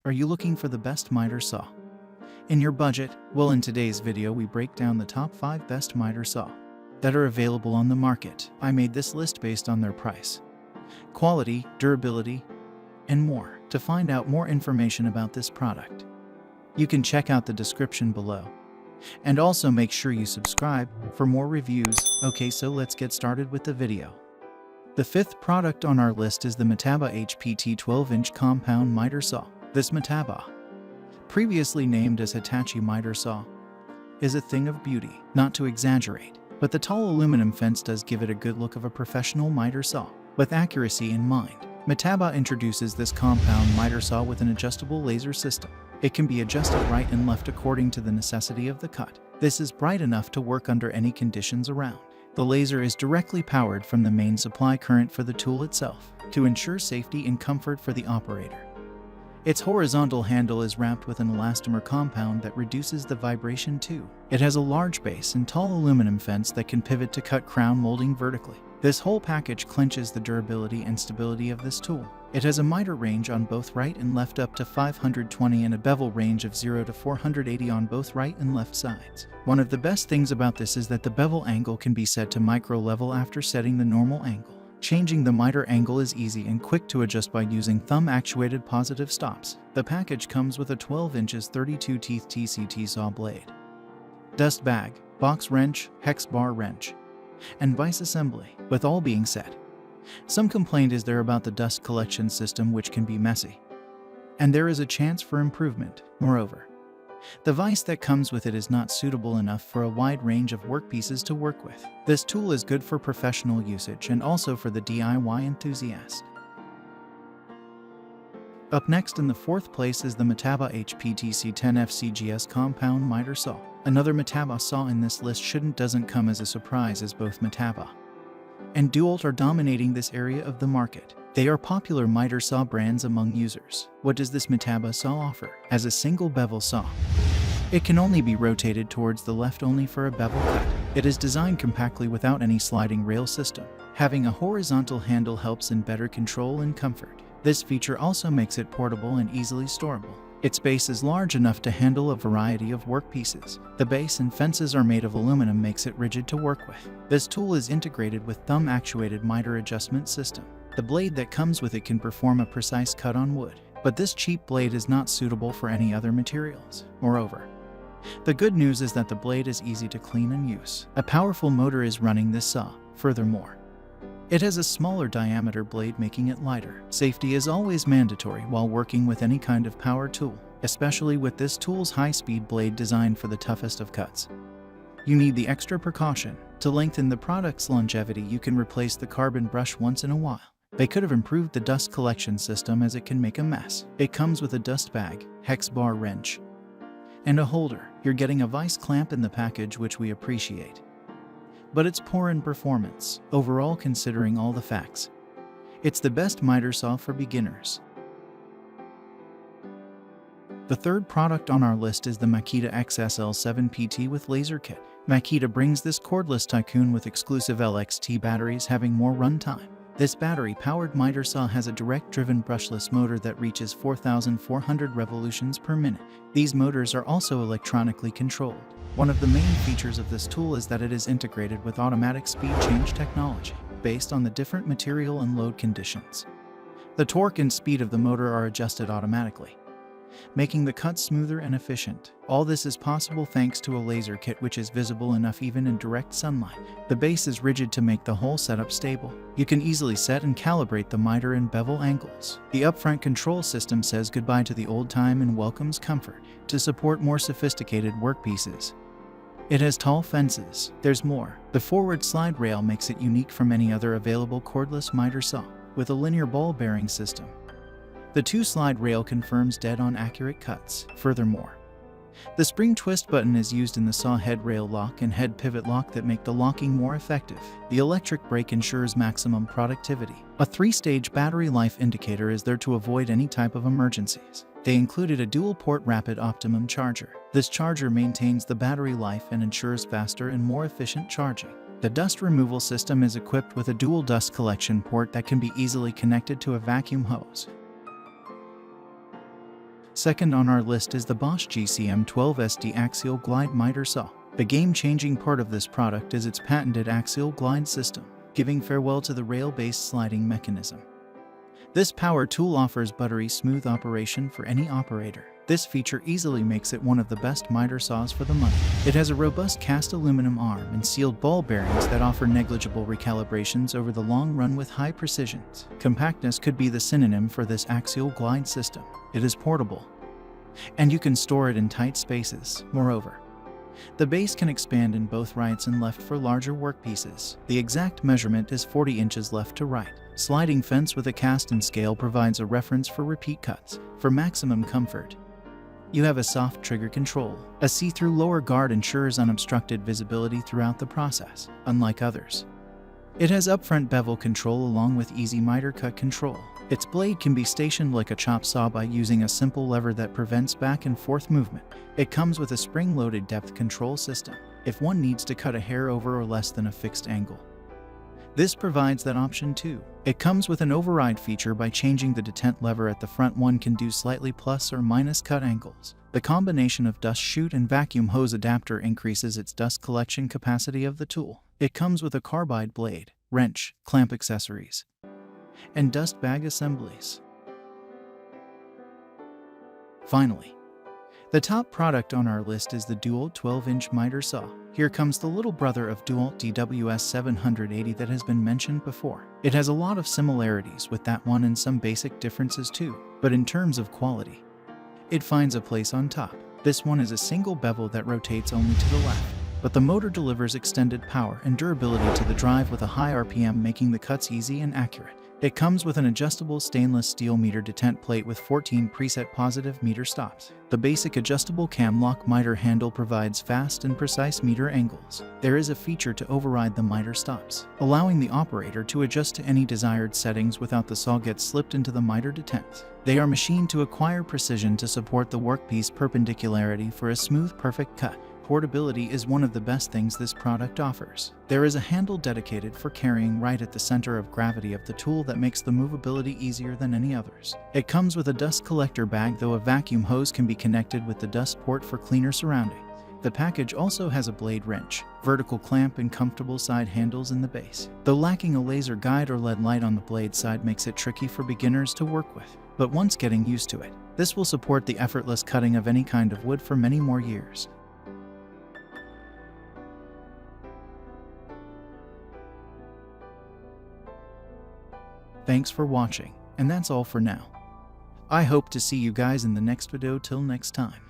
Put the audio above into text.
Are you looking for the best miter saw? In your budget? Well, in today's video we break down the top 5 best miter saw that are available on the market. I made this list based on their price, quality, durability, and more. To find out more information about this product, you can check out the description below. And also make sure you subscribe for more reviews. Okay, so let's get started with the video. The 5th product on our list is the Metabo HPT 12-inch compound miter saw. This Metabo, previously named as Hitachi miter saw, is a thing of beauty, not to exaggerate, but the tall aluminum fence does give it a good look of a professional miter saw. With accuracy in mind, Metabo introduces this compound miter saw with an adjustable laser system. It can be adjusted right and left according to the necessity of the cut. This is bright enough to work under any conditions around. The laser is directly powered from the main supply current for the tool itself, to ensure safety and comfort for the operator. Its horizontal handle is wrapped with an elastomer compound that reduces the vibration too. It has a large base and tall aluminum fence that can pivot to cut crown molding vertically. This whole package clinches the durability and stability of this tool. It has a miter range on both right and left up to 520 and a bevel range of 0 to 480 on both right and left sides. One of the best things about this is that the bevel angle can be set to micro level after setting the normal angle. Changing the miter angle is easy and quick to adjust by using thumb-actuated positive stops. The package comes with a 12 inches 32-teeth TCT saw blade, dust bag, box wrench, hex bar wrench, and vise assembly. With all being said, some complaint is there about the dust collection system, which can be messy, and there is a chance for improvement. Moreover, the vise that comes with it is not suitable enough for a wide range of workpieces to work with. This tool is good for professional usage and also for the DIY enthusiast. Up next in the 4th place is the Metabo HPT C10 FCGS compound miter saw. Another Metabo saw in this list doesn't come as a surprise, as both Metabo and DEWALT are dominating this area of the market. They are popular miter saw brands among users. What does this Metabo saw offer? As a single bevel saw, it can only be rotated towards the left only for a bevel cut. It is designed compactly without any sliding rail system. Having a horizontal handle helps in better control and comfort. This feature also makes it portable and easily storable. Its base is large enough to handle a variety of workpieces. The base and fences are made of aluminum, makes it rigid to work with. This tool is integrated with thumb-actuated miter adjustment system. The blade that comes with it can perform a precise cut on wood, but this cheap blade is not suitable for any other materials. Moreover, the good news is that the blade is easy to clean and use. A powerful motor is running this saw. Furthermore, it has a smaller diameter blade, making it lighter. Safety is always mandatory while working with any kind of power tool, especially with this tool's high-speed blade designed for the toughest of cuts. You need the extra precaution. To lengthen the product's longevity, you can replace the carbon brush once in a while. They could have improved the dust collection system, as it can make a mess. It comes with a dust bag, hex bar wrench, and a holder. You're getting a vise clamp in the package, which we appreciate, but it's poor in performance. Overall, considering all the facts, it's the best miter saw for beginners. The 3rd product on our list is the Makita XSL7 PT with laser kit. Makita brings this cordless tycoon with exclusive LXT batteries, having more runtime. This battery-powered miter saw has a direct-driven brushless motor that reaches 4,400 revolutions per minute. These motors are also electronically controlled. One of the main features of this tool is that it is integrated with automatic speed change technology, based on the different material and load conditions. The torque and speed of the motor are adjusted automatically, making the cut smoother and efficient. All this is possible thanks to a laser kit which is visible enough even in direct sunlight. The base is rigid to make the whole setup stable. You can easily set and calibrate the miter and bevel angles. The upfront control system says goodbye to the old time and welcomes comfort to support more sophisticated workpieces. It has tall fences. There's more. The forward slide rail makes it unique from any other available cordless miter saw, with a linear ball bearing system. The 2-slide rail confirms dead-on accurate cuts. Furthermore, the spring twist button is used in the saw head rail lock and head pivot lock that make the locking more effective. The electric brake ensures maximum productivity. A 3-stage battery life indicator is there to avoid any type of emergencies. They included a dual-port rapid optimum charger. This charger maintains the battery life and ensures faster and more efficient charging. The dust removal system is equipped with a dual dust collection port that can be easily connected to a vacuum hose. Second on our list is the Bosch GCM12SD Axial Glide Miter Saw. The game-changing part of this product is its patented axial glide system, giving farewell to the rail-based sliding mechanism. This power tool offers buttery smooth operation for any operator. This feature easily makes it one of the best miter saws for the money. It has a robust cast aluminum arm and sealed ball bearings that offer negligible recalibrations over the long run with high precisions. Compactness could be the synonym for this axial glide system. It is portable, and you can store it in tight spaces. Moreover, the base can expand in both right and left for larger workpieces. The exact measurement is 40 inches left to right. Sliding fence with a cast and scale provides a reference for repeat cuts. For maximum comfort, you have a soft trigger control. A see-through lower guard ensures unobstructed visibility throughout the process, unlike others. It has upfront bevel control along with easy miter cut control. Its blade can be stationed like a chop saw by using a simple lever that prevents back and forth movement. It comes with a spring-loaded depth control system, if one needs to cut a hair over or less than a fixed angle. This provides that option too. It comes with an override feature. By changing the detent lever at the front, one can do slightly plus or minus cut angles. The combination of dust chute and vacuum hose adapter increases its dust collection capacity of the tool. It comes with a carbide blade, wrench, clamp accessories, and dust bag assemblies. Finally, the top product on our list is the DEWALT 12-inch miter saw. Here comes the little brother of DEWALT DWS 780 that has been mentioned before. It has a lot of similarities with that one and some basic differences too, but in terms of quality, it finds a place on top. This one is a single bevel that rotates only to the left, but the motor delivers extended power and durability to the drive with a high RPM, making the cuts easy and accurate. It comes with an adjustable stainless steel meter detent plate with 14 preset positive meter stops. The basic adjustable cam lock miter handle provides fast and precise meter angles. There is a feature to override the miter stops, allowing the operator to adjust to any desired settings without the saw gets slipped into the miter detent. They are machined to acquire precision to support the workpiece perpendicularity for a smooth, perfect cut. Portability is one of the best things this product offers. There is a handle dedicated for carrying right at the center of gravity of the tool that makes the movability easier than any others. It comes with a dust collector bag, though a vacuum hose can be connected with the dust port for cleaner surroundings. The package also has a blade wrench, vertical clamp, and comfortable side handles in the base. Though lacking a laser guide or LED light on the blade side makes it tricky for beginners to work with, but once getting used to it, this will support the effortless cutting of any kind of wood for many more years. Thanks for watching, and that's all for now. I hope to see you guys in the next video. Till next time.